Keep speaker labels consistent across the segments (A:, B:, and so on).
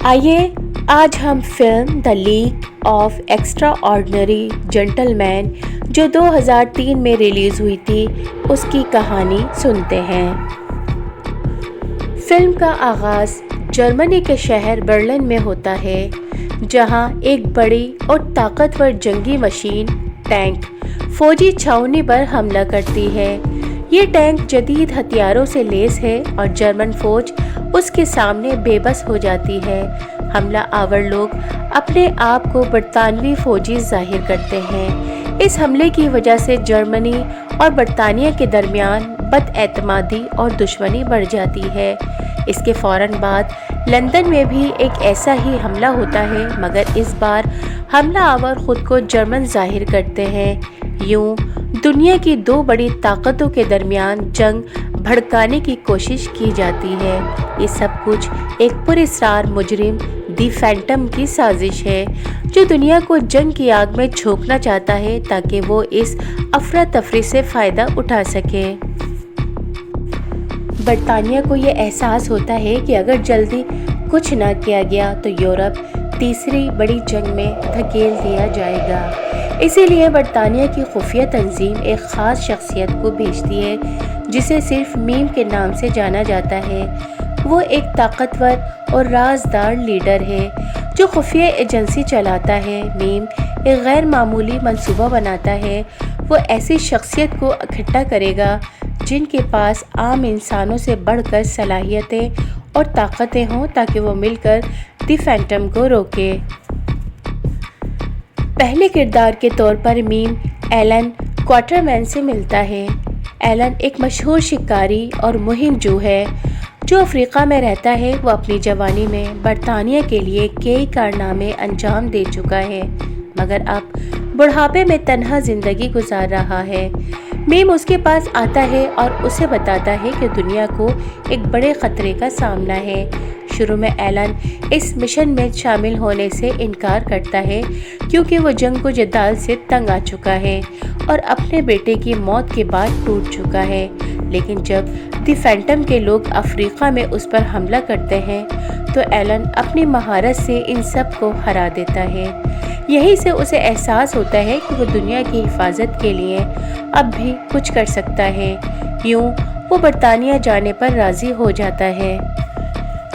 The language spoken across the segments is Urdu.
A: آئیے آج ہم film the league of extraordinary gentleman جو 2003 میں ریلیز ہوئی تھی اس کی کہانی سنتے ہیں۔ فلم کا آغاز جرمنی کے شہر برلن میں ہوتا ہے، جہاں ایک بڑی اور طاقتور جنگی مشین ٹینک فوجی چھاؤنی پر حملہ کرتی ہے۔ یہ ٹینک جدید ہتھیاروں سے لیس ہے اور جرمن فوج اس کے سامنے بے بس ہو جاتی ہے۔ حملہ آور لوگ اپنے آپ کو برطانوی فوجی ظاہر کرتے ہیں۔ اس حملے کی وجہ سے جرمنی اور برطانیہ کے درمیان بد اعتمادی اور دشمنی بڑھ جاتی ہے۔ اس کے فوراً بعد لندن میں بھی ایک ایسا ہی حملہ ہوتا ہے، مگر اس بار حملہ آور خود کو جرمن ظاہر کرتے ہیں۔ یوں دنیا کی دو بڑی طاقتوں کے درمیان جنگ بھڑکانے کی کوشش کی جاتی ہے۔ یہ سب کچھ ایک پراسرار مجرم دی فینٹم کی سازش ہے، جو دنیا کو جنگ کی آگ میں جھونکنا چاہتا ہے تاکہ وہ اس افراتفری سے فائدہ اٹھا سکے۔ برطانیہ کو یہ احساس ہوتا ہے کہ اگر جلدی کچھ نہ کیا گیا تو یورپ تیسری بڑی جنگ میں دھکیل دیا جائے گا۔ اسی لیے برطانیہ کی خفیہ تنظیم ایک خاص شخصیت کو بھیجتی ہے جسے صرف میم کے نام سے جانا جاتا ہے۔ وہ ایک طاقتور اور رازدار لیڈر ہے جو خفیہ ایجنسی چلاتا ہے۔ میم ایک غیر معمولی منصوبہ بناتا ہے۔ وہ ایسی شخصیت کو اکٹھا کرے گا جن کے پاس عام انسانوں سے بڑھ کر صلاحیتیں اور طاقتیں ہوں تاکہ وہ مل کر دی فینٹم کو روکے۔ پہلے کردار کے طور پر میم ایلن کوارٹرمین سے ملتا ہے۔ ایلن ایک مشہور شکاری اور مہم جو ہے جو افریقہ میں رہتا ہے۔ وہ اپنی جوانی میں برطانیہ کے لیے کئی کارنامے انجام دے چکا ہے، مگر اب بڑھاپے میں تنہا زندگی گزار رہا ہے۔ میم اس کے پاس آتا ہے اور اسے بتاتا ہے کہ دنیا کو ایک بڑے خطرے کا سامنا ہے۔ شروع میں ایلن اس مشن میں شامل ہونے سے انکار کرتا ہے کیونکہ وہ جنگ و جدال سے تنگ آ چکا ہے اور اپنے بیٹے کی موت کے بعد ٹوٹ چکا ہے۔ لیکن جب دی فینٹم کے لوگ افریقہ میں اس پر حملہ کرتے ہیں تو ایلن اپنی مہارت سے ان سب کو ہرا دیتا ہے۔ یہیں سے اسے احساس ہوتا ہے کہ وہ دنیا کی حفاظت کے لیے اب بھی کچھ کر سکتا ہے۔ یوں وہ برطانیہ جانے پر راضی ہو جاتا ہے۔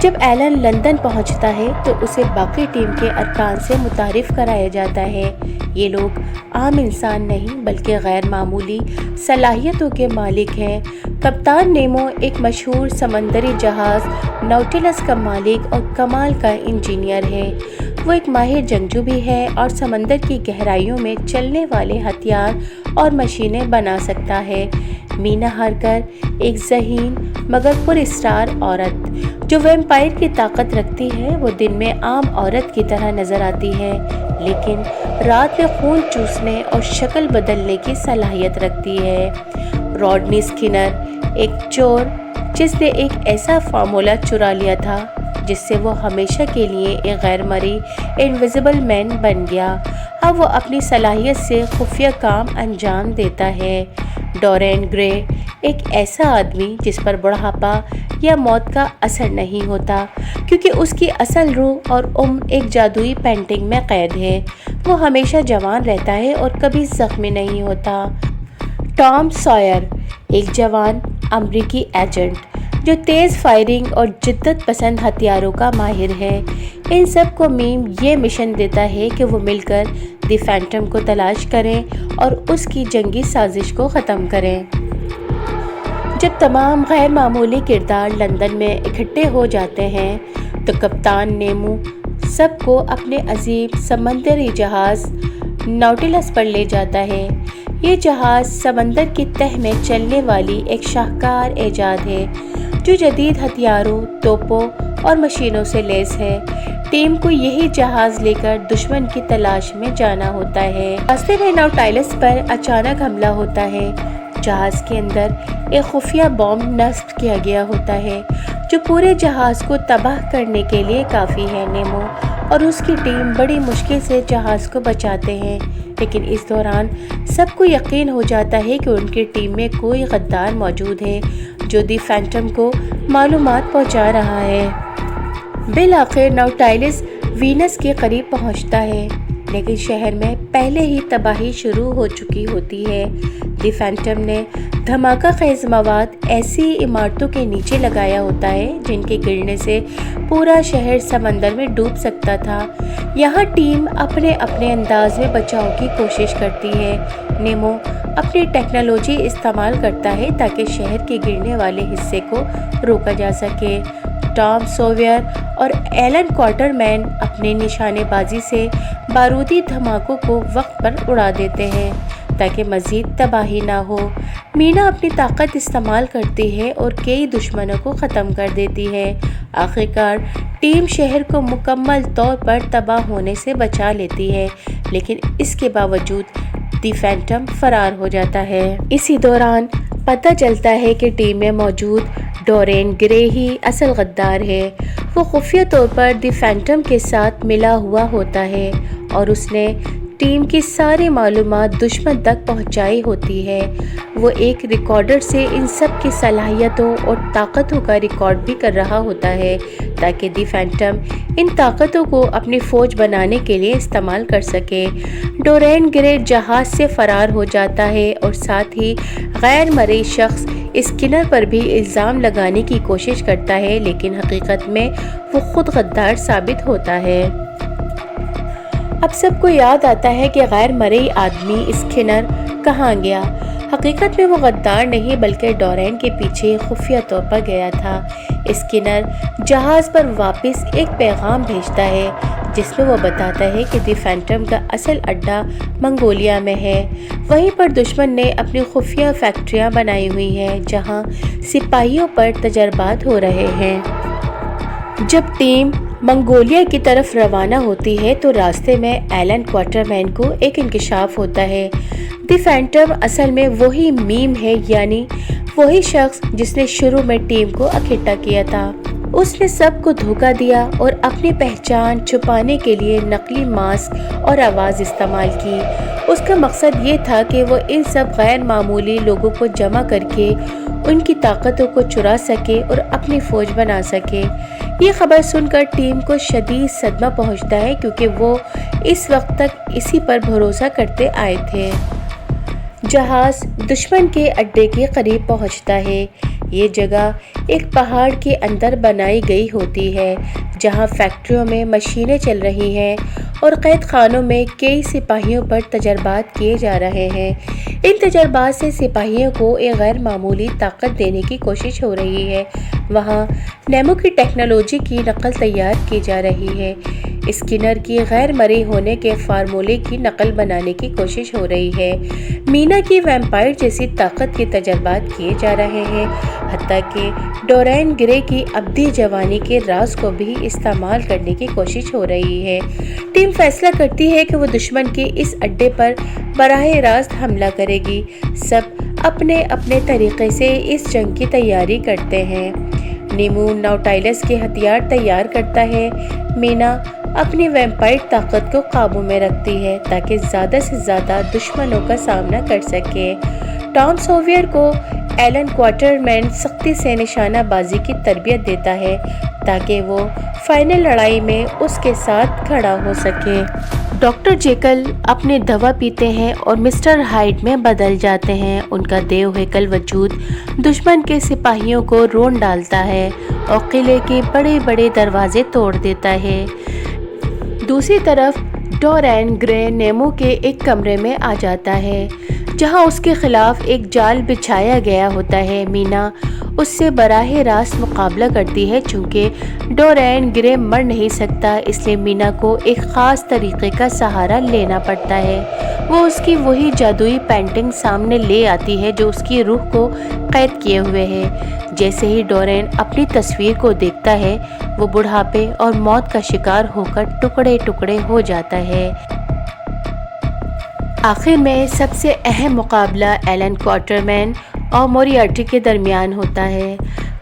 A: جب ایلن لندن پہنچتا ہے تو اسے باقی ٹیم کے ارکان سے متعارف کرایا جاتا ہے۔ یہ لوگ عام انسان نہیں بلکہ غیر معمولی صلاحیتوں کے مالک ہیں۔ کپتان نیمو ایک مشہور سمندری جہاز نوٹیلس کا مالک اور کمال کا انجینئر ہے۔ وہ ایک ماہر جنگجو بھی ہے اور سمندر کی گہرائیوں میں چلنے والے ہتھیار اور مشینیں بنا سکتا ہے۔ مینا ہارکر ایک ذہین مگر پراسرار عورت جو ویمپائر کی طاقت رکھتی ہے۔ وہ دن میں عام عورت کی طرح نظر آتی ہے لیکن رات میں خون چوسنے اور شکل بدلنے کی صلاحیت رکھتی ہے۔ راڈنی اسکنر ایک چور جس نے ایک ایسا فارمولا چرا لیا تھا جس سے وہ ہمیشہ کے لیے ایک غیر مرئی انویزیبل مین بن گیا۔ اب وہ اپنی صلاحیت سے خفیہ کام انجام دیتا ہے۔ ڈورین گرے ایک ایسا آدمی جس پر بڑھاپا یا موت کا اثر نہیں ہوتا کیونکہ اس کی اصل روح اور ایک جادوئی پینٹنگ میں قید ہے۔ وہ ہمیشہ جوان رہتا ہے اور کبھی زخمی نہیں ہوتا۔ ٹام سوئر ایک جوان امریکی ایجنٹ جو تیز فائرنگ اور جدت پسند ہتھیاروں کا ماہر ہے۔ ان سب کو میم یہ مشن دیتا ہے کہ وہ مل کر دی فینٹم کو تلاش کریں اور اس کی جنگی سازش کو ختم کریں۔ جب تمام غیر معمولی کردار لندن میں اکٹھے ہو جاتے ہیں تو کپتان نیمو سب کو اپنے عظیم سمندری جہاز نوٹیلس پر لے جاتا ہے۔ یہ جہاز سمندر کی تہہ میں چلنے والی ایک شاہکار ایجاد ہے جو جدید ہتھیاروں، توپوں اور مشینوں سے لیس ہے۔ ٹیم کو یہی جہاز لے کر دشمن کی تلاش میں جانا ہوتا ہے۔ راستے میں نوٹیلس پر اچانک حملہ ہوتا ہے۔ جہاز کے اندر ایک خفیہ بم نصب کیا گیا ہوتا ہے جو پورے جہاز کو تباہ کرنے کے لیے کافی ہے۔ نیمو اور اس کی ٹیم بڑی مشکل سے جہاز کو بچاتے ہیں، لیکن اس دوران سب کو یقین ہو جاتا ہے کہ ان کی ٹیم میں کوئی غدار موجود ہے جو دی فینٹم کو معلومات پہنچا رہا ہے۔ بالآخر نوٹائلس وینس کے قریب پہنچتا ہے، لیکن شہر میں پہلے ہی تباہی شروع ہو چکی ہوتی ہے۔ دی فینٹم نے دھماکہ خیز مواد ایسی عمارتوں کے نیچے لگایا ہوتا ہے جن کے گرنے سے پورا شہر سمندر میں ڈوب سکتا تھا۔ یہاں ٹیم اپنے انداز میں بچاؤ کی کوشش کرتی ہے۔ نیمو اپنی ٹیکنالوجی استعمال کرتا ہے تاکہ شہر کے گرنے والے حصے کو روکا جا سکے۔ ٹام سوویر اور ایلن کوارٹرمین اپنے نشانے بازی سے بارودی دھماکوں کو وقت پر اڑا دیتے ہیں تاکہ مزید تباہی نہ ہو۔ مینا اپنی طاقت استعمال کرتی ہے اور کئی دشمنوں کو ختم کر دیتی ہے۔ آخرکار ٹیم شہر کو مکمل طور پر تباہ ہونے سے بچا لیتی ہے، لیکن اس کے باوجود دی فینٹم فرار ہو جاتا ہے۔ اسی دوران پتہ چلتا ہے کہ ٹیم میں موجود ڈورین گرے ہی اصل غدار ہے۔ وہ خفیہ طور پر دی فینٹم کے ساتھ ملا ہوا ہوتا ہے اور اس نے ٹیم کی ساری معلومات دشمن تک پہنچائی ہوتی ہے۔ وہ ایک ریکارڈر سے ان سب کی صلاحیتوں اور طاقتوں کا ریکارڈ بھی کر رہا ہوتا ہے تاکہ دی فینٹم ان طاقتوں کو اپنی فوج بنانے کے لیے استعمال کر سکے۔ ڈورین گرے جہاز سے فرار ہو جاتا ہے اور ساتھ ہی غیر مرئی شخص اسکنر پر بھی الزام لگانے کی کوشش کرتا ہے، لیکن حقیقت میں وہ خود غدار ثابت ہوتا ہے۔ اب سب کو یاد آتا ہے کہ غیر مرئی آدمی اسکنر کہاں گیا۔ حقیقت میں وہ غدار نہیں بلکہ ڈورین کے پیچھے خفیہ طور پر گیا تھا۔ اسکنر جہاز پر واپس ایک پیغام بھیجتا ہے جس میں وہ بتاتا ہے کہ دی فینٹم کا اصل اڈا منگولیا میں ہے۔ وہیں پر دشمن نے اپنی خفیہ فیکٹریاں بنائی ہوئی ہیں جہاں سپاہیوں پر تجربات ہو رہے ہیں۔ جب ٹیم منگولیا کی طرف روانہ ہوتی ہے تو راستے میں ایلن کوارٹرمین کو ایک انکشاف ہوتا ہے۔ دی فینٹم اصل میں وہی میم ہے، یعنی وہی شخص جس نے شروع میں ٹیم کو اکٹھا کیا تھا۔ اس نے سب کو دھوکہ دیا اور اپنی پہچان چھپانے کے لیے نقلی ماسک اور آواز استعمال کی۔ اس کا مقصد یہ تھا کہ وہ ان سب غیر معمولی لوگوں کو جمع کر کے ان کی طاقتوں کو چرا سکے اور اپنی فوج بنا سکے۔ یہ خبر سن کر ٹیم کو شدید صدمہ پہنچتا ہے کیونکہ وہ اس وقت تک اسی پر بھروسہ کرتے آئے تھے۔ جہاز دشمن کے اڈے کے قریب پہنچتا ہے۔ یہ جگہ ایک پہاڑ کے اندر بنائی گئی ہوتی ہے جہاں فیکٹریوں میں مشینیں چل رہی ہیں اور قید خانوں میں کئی سپاہیوں پر تجربات کیے جا رہے ہیں۔ ان تجربات سے سپاہیوں کو ایک غیر معمولی طاقت دینے کی کوشش ہو رہی ہے۔ وہاں نیمو کی ٹیکنالوجی کی نقل تیار کی جا رہی ہے۔ اسکنر کی غیر مرئی ہونے کے فارمولے کی نقل بنانے کی کوشش ہو رہی ہے۔ مینا کی ویمپائر جیسی طاقت کے تجربات کیے جا رہے ہیں، حتیٰ کہ ڈورین گرے کی ابدی جوانی کے راز کو بھی استعمال کرنے کی کوشش ہو رہی ہے۔ ٹیم فیصلہ کرتی ہے کہ وہ دشمن کے اس اڈے پر براہ راست حملہ کرے گی۔ سب اپنے اپنے طریقے سے اس جنگ کی تیاری کرتے ہیں۔ نیمو نوٹائلس کے ہتھیار تیار کرتا ہے۔ مینا اپنی ویمپائر طاقت کو قابو میں رکھتی ہے تاکہ زیادہ سے زیادہ دشمنوں کا سامنا کر سکے۔ ٹام سوویر کو ایلن کوارٹرمین سختی سے نشانہ بازی کی تربیت دیتا ہے تاکہ وہ فائنل لڑائی میں اس کے ساتھ کھڑا ہو سکے۔ ڈاکٹر جیکل اپنے دوا پیتے ہیں اور مسٹر ہائیڈ میں بدل جاتے ہیں۔ ان کا دیو ہیکل وجود دشمن کے سپاہیوں کو رون ڈالتا ہے اور قلعے کے بڑے بڑے دروازے توڑ دیتا ہے۔ دوسری طرف ڈورین گرے نیمو کے ایک کمرے میں آ جاتا ہے جہاں اس کے خلاف ایک جال بچھایا گیا ہوتا ہے۔ مینا اس سے براہ راست مقابلہ کرتی ہے۔ چونکہ ڈورین گرے مر نہیں سکتا اس لیے مینا کو ایک خاص طریقے کا سہارا لینا پڑتا ہے۔ وہ اس کی وہی جادوئی پینٹنگ سامنے لے آتی ہے جو اس کی روح کو قید کیے ہوئے ہے۔ جیسے ہی ڈورین اپنی تصویر کو دیکھتا ہے وہ بڑھاپے اور موت کا شکار ہو کر ٹکڑے ٹکڑے ہو جاتا ہے۔ آخر میں سب سے اہم مقابلہ ایلن کوارٹرمین اور موریارٹی کے درمیان ہوتا ہے۔